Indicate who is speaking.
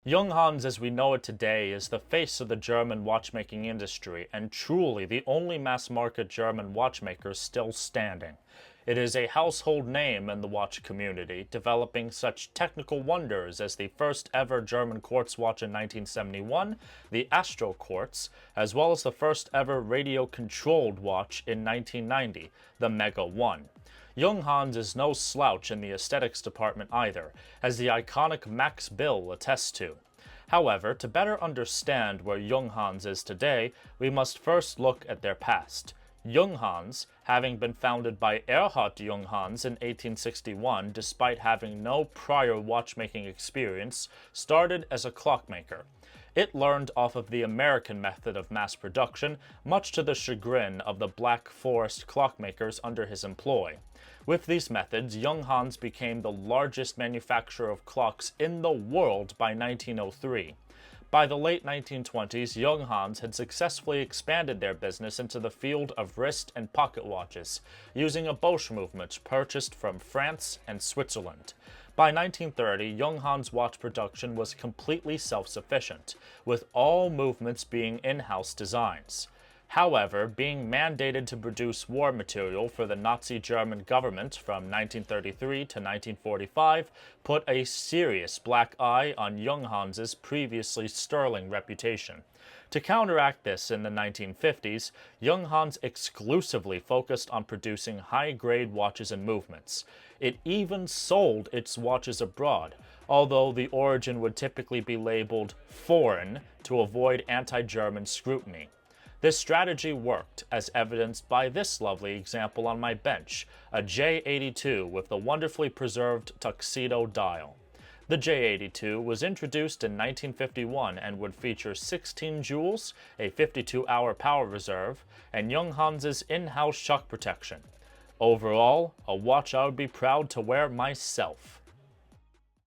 Speaker 1: Junghans as we know it today is the face of the German watchmaking industry and truly the only mass-market German watchmaker still standing. It is a household name in the watch community, developing such technical wonders as the first ever German quartz watch in 1971, the Astro Quartz, as well as the first ever radio-controlled watch in 1990, the Mega 1. Junghans is no slouch in the aesthetics department either, as the iconic Max Bill attests to. However, to better understand where Junghans is today, we must first look at their past. Junghans, having been founded by Erhard Junghans in 1861 despite having no prior watchmaking experience, started as a clockmaker. It learned off of the American method of mass production, much to the chagrin of the Black Forest clockmakers under his employ. With these methods, Junghans became the largest manufacturer of clocks in the world by 1903. By the late 1920s, Junghans had successfully expanded their business into the field of wrist and pocket watches, using a Bosch movement purchased from France and Switzerland. By 1930, Junghans watch production was completely self-sufficient, with all movements being in-house designs. However, being mandated to produce war material for the Nazi German government from 1933 to 1945 put a serious black eye on Junghans's previously sterling reputation. To counteract this in the 1950s, Junghans exclusively focused on producing high-grade watches and movements. It even sold its watches abroad, although the origin would typically be labeled foreign to avoid anti-German scrutiny. This strategy worked, as evidenced by this lovely example on my bench, a J82 with the wonderfully preserved Tuxedo Dial. The J82 was introduced in 1951 and would feature 16 jewels, a 52-hour power reserve, and Junghans's in-house shock protection. Overall, a watch I would be proud to wear myself.